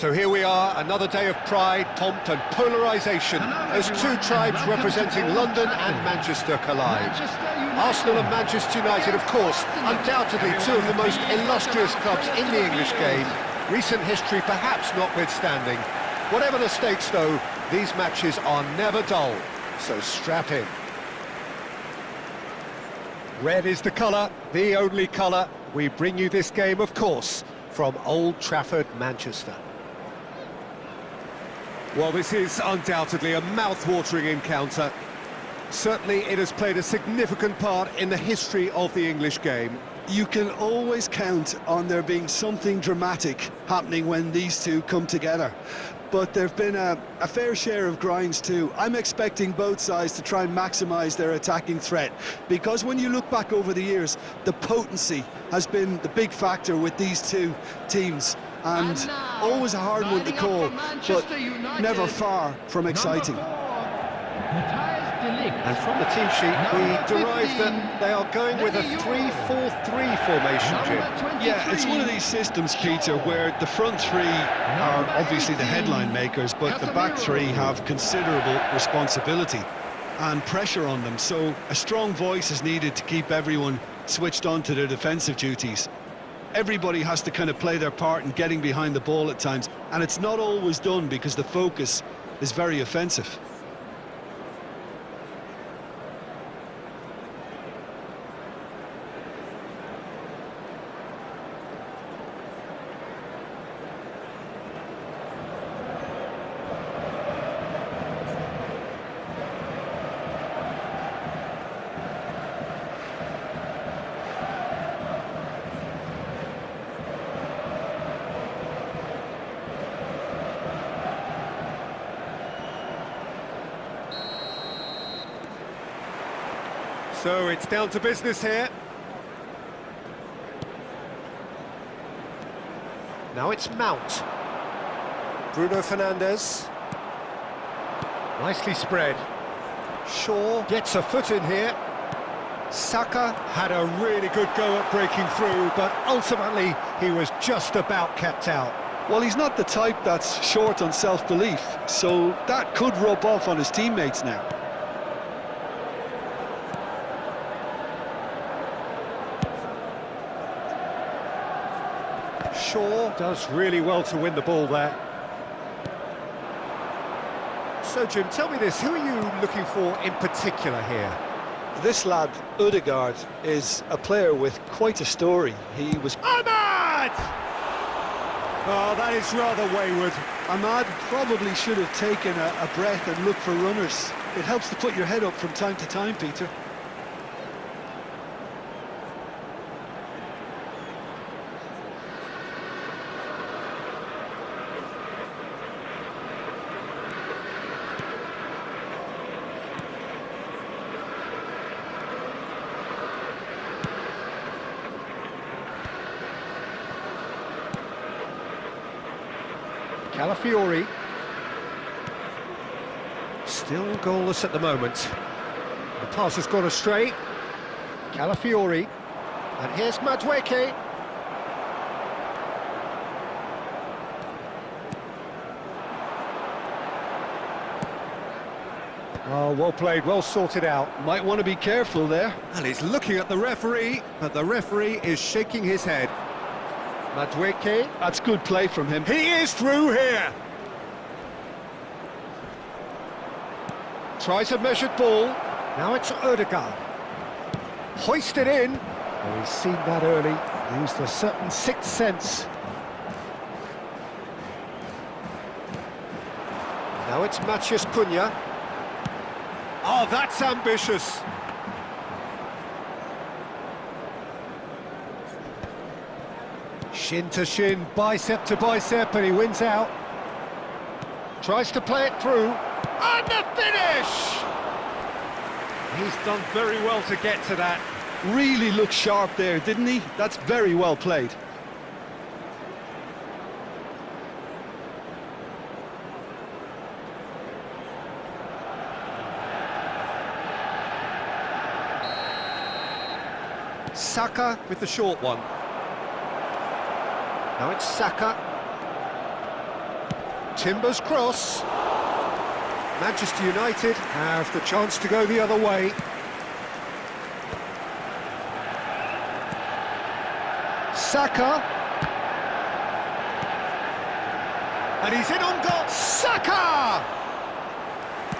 So here we are, another day of pride, pomp and polarisation as two tribes representing London and Manchester collide. Arsenal and Manchester United, of course, undoubtedly two of the most illustrious clubs in the English game, recent history perhaps notwithstanding. Whatever the stakes though, these matches are never dull, so strap in. Red is the colour, the only colour. We bring you this game, of course, from Old Trafford, Manchester. Well, this is undoubtedly a mouth-watering encounter. Certainly it has played a significant part in the history of the English game. You can always count on there being something dramatic happening when these two come together. But there have been a fair share of grinds too. I'm expecting both sides to try and maximise their attacking threat, because when you look back over the years, the potency has been the big factor with these two teams. And always a hard one to call, but never far from exciting. And from the team sheet, we derive that they are going with a 3-4-3 formation, Jim. Yeah, it's one of these systems, Peter, where the front three are obviously the headline makers, but the back three have considerable responsibility and pressure on them. So a strong voice is needed to keep everyone switched on to their defensive duties. Everybody has to kind of play their part in getting behind the ball at times, and it's not always done because the focus is very offensive. So it's down to business here. Now it's Mount. Bruno Fernandes. Nicely spread. Shaw gets a foot in here. Saka had a really good go at breaking through, but ultimately he was just about kept out. Well, he's not the type that's short on self-belief, so that could rub off on his teammates now. Shaw does really well to win the ball there. So, Jim, tell me this, who are you looking for in particular here? This lad, Odegaard, is a player with quite a story. He was... Ahmad! Oh, that is rather wayward. Ahmad probably should have taken a breath and looked for runners. It helps to put your head up from time to time, Peter. Calafiori. Still goalless at the moment. The pass has gone astray. Calafiori. And here's Madueke. Oh, well played, well sorted out. Might want to be careful there. And he's looking at the referee, but the referee is shaking his head. Madueke. That's good play from him. He is through here. Tries a measured ball. Now it's Odegaard. Hoisted in. Oh, he's seen that early. Used a certain sixth sense. Now it's Matheus Cunha. Oh, that's ambitious. Shin to shin, bicep to bicep, and he wins out. Tries to play it through. And the finish! He's done very well to get to that. Really looked sharp there, didn't he? That's very well played. Saka with the short one. Now it's Saka. Timbers cross. Manchester United have the chance to go the other way. Saka. And he's in on goal. Saka!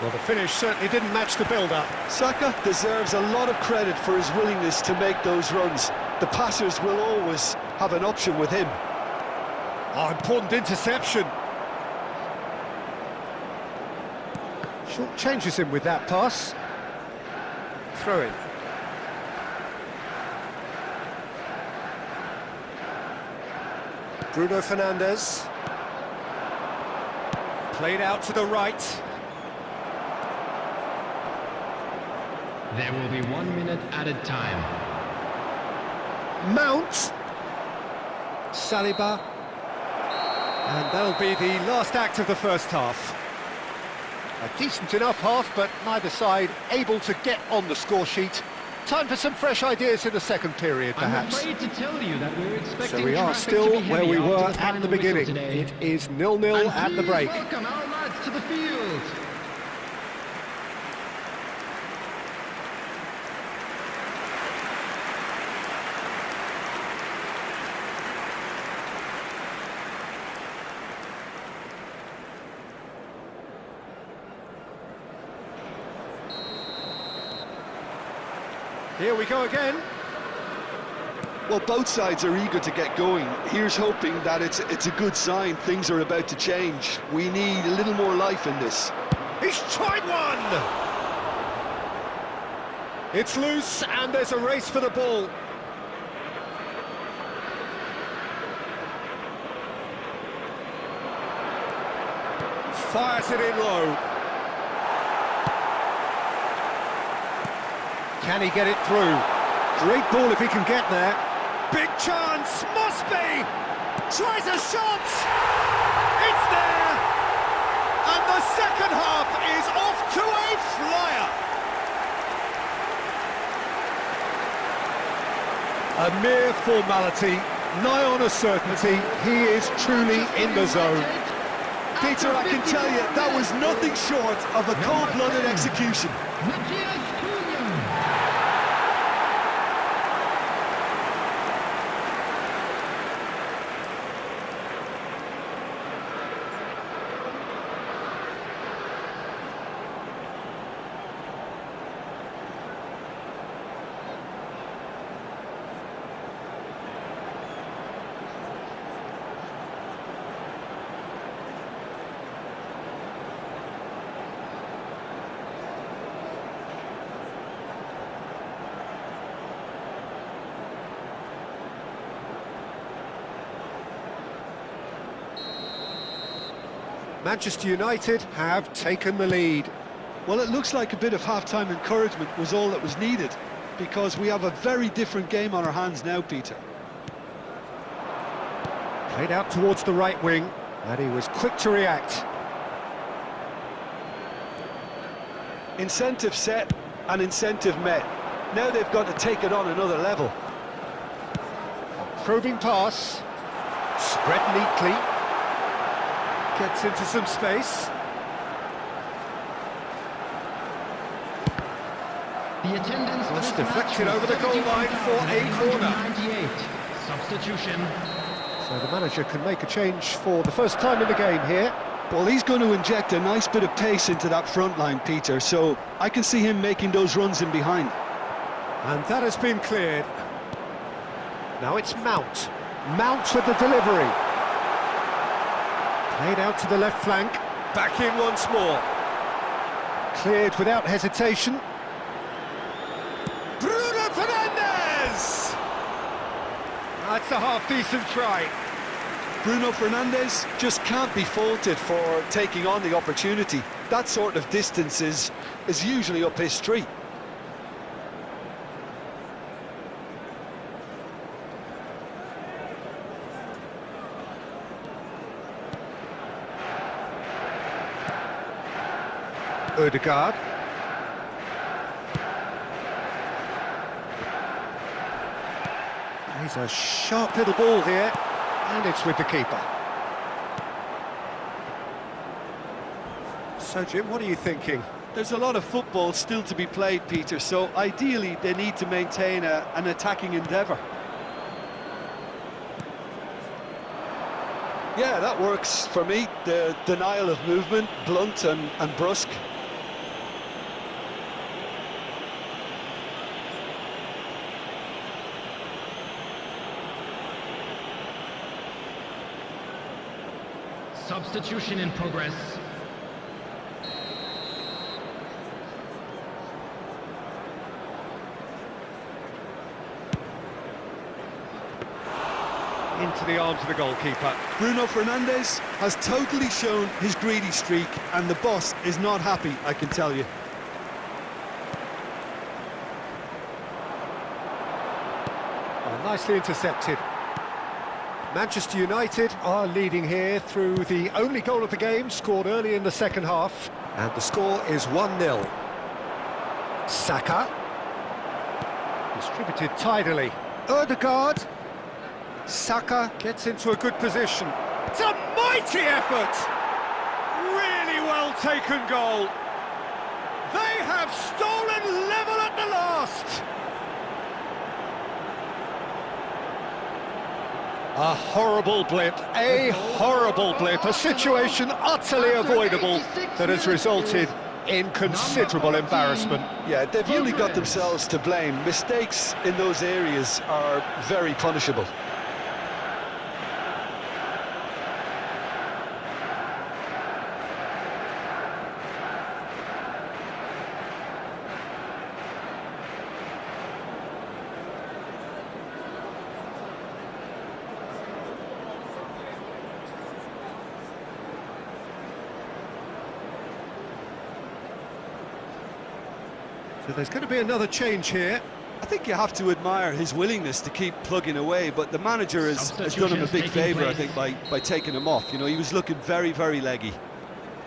Well, the finish certainly didn't match the build-up. Saka deserves a lot of credit for his willingness to make those runs. The passers will always have an option with him. Oh, important interception. Short changes him with that pass. Throw in. Bruno Fernandes. Played out to the right. There will be 1 minute added time. Mount. Saliba. And that'll be the last act of the first half. A decent enough half, but neither side able to get on the score sheet. Time for some fresh ideas in the second period, perhaps. I'm afraid to tell you that we're expecting So we are traffic still to be where heavy we were after the at the final whistle beginning. today. It is 0-0 at the break. Welcome our lads to the field. Here we go again. Well, both sides are eager to get going. Here's hoping that it's a good sign. Things are about to change. We need a little more life in this. He's tried one! It's loose and there's a race for the ball. Fires it in low. Can he get it through? Great ball if he can get there. Big chance, must be! Tries a shot! It's there! And the second half is off to a flyer! A mere formality, nigh on a certainty, he is truly in the zone. Peter, I can tell you, that was nothing short of a cold-blooded execution. Manchester United have taken the lead. Well, it looks like a bit of half-time encouragement was all that was needed, because we have a very different game on our hands now, Peter. Played out towards the right wing, and he was quick to react. Incentive set and incentive met. Now they've got to take it on another level. Probing pass, spread neatly, gets into some space. The attendance for Cross this deflected match over the goal line for a corner. 98. Substitution. So the manager can make a change for the first time in the game here. Well, he's going to inject a nice bit of pace into that front line, Peter, so I can see him making those runs in behind. And that has been cleared. Now it's Mount. Mount with the delivery. Played out to the left flank. Back in once more. Cleared without hesitation. Bruno Fernandes! That's a half-decent try. Bruno Fernandes just can't be faulted for taking on the opportunity. That sort of distance is usually up his street. Odegaard. He's a sharp little ball here, and it's with the keeper. So, Jim, what are you thinking? There's a lot of football still to be played, Peter, so ideally they need to maintain an attacking endeavour. Yeah, that works for me. The denial of movement, blunt and brusque. Substitution in progress. Into the arms of the goalkeeper. Bruno Fernandes has totally shown his greedy streak, and the boss is not happy, I can tell you. Oh, nicely intercepted. Manchester United are leading here through the only goal of the game, scored early in the second half. And the score is 1-0. Saka. Distributed tidily. Ødegaard. Saka gets into a good position. It's a mighty effort! Really well taken goal. They have stolen level at the last. A horrible blip, a situation utterly avoidable that has resulted in considerable embarrassment. Yeah, they've really got themselves to blame. Mistakes in those areas are very punishable. So there's going to be another change here. I think you have to admire his willingness to keep plugging away, but the manager has done him a big favour, I think, by taking him off. You know, he was looking very, very leggy.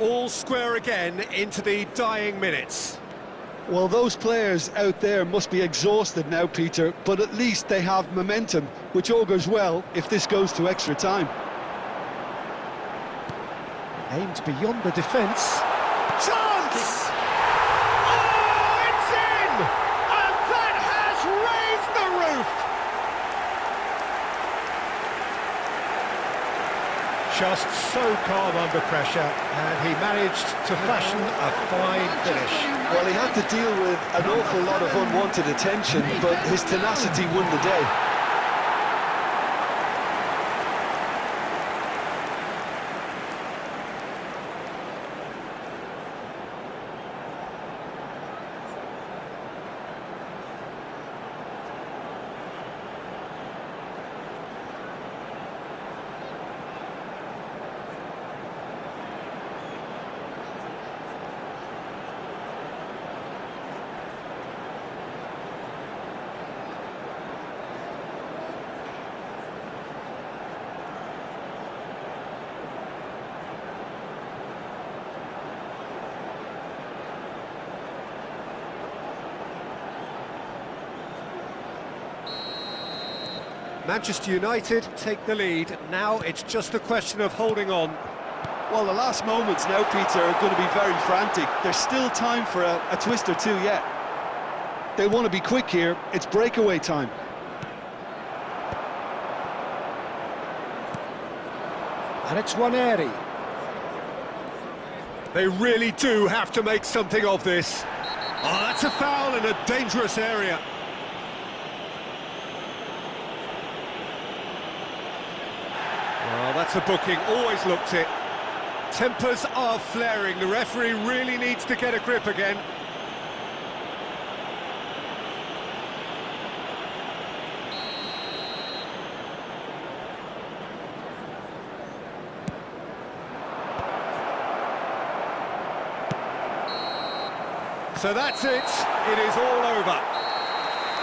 All square again into the dying minutes. Well, those players out there must be exhausted now, Peter, but at least they have momentum, which augurs well if this goes to extra time. Aimed beyond the defence. Chance! Oh, it's in! And that has raised the roof! Just so calm under pressure, and he managed to fashion a fine finish. Well, he had to deal with an awful lot of unwanted attention, but his tenacity won the day. Manchester United take the lead. Now it's just a question of holding on. Well, the last moments now, Peter, are going to be very frantic. There's still time for a twist or two yet. They want to be quick here. It's breakaway time. And it's Waneri. They really do have to make something of this. Oh, that's a foul in a dangerous area. Well, that's a booking, always looked it. Tempers are flaring, the referee really needs to get a grip again. So that's it, it is all over.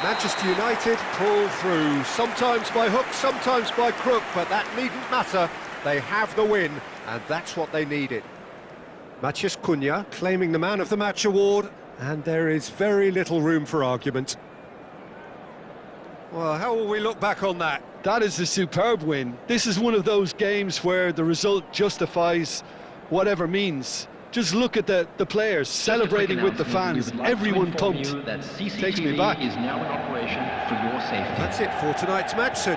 Manchester United pull through, sometimes by hook, sometimes by crook, but that needn't matter. They have the win, and that's what they needed. Matheus Cunha claiming the Man of the Match award, and there is very little room for argument. Well, how will we look back on that? That is a superb win. This is one of those games where the result justifies whatever means. Just look at the players celebrating with the fans. Everyone pumped. That Takes me back. is now in operation for your safety. That's it for tonight's match, so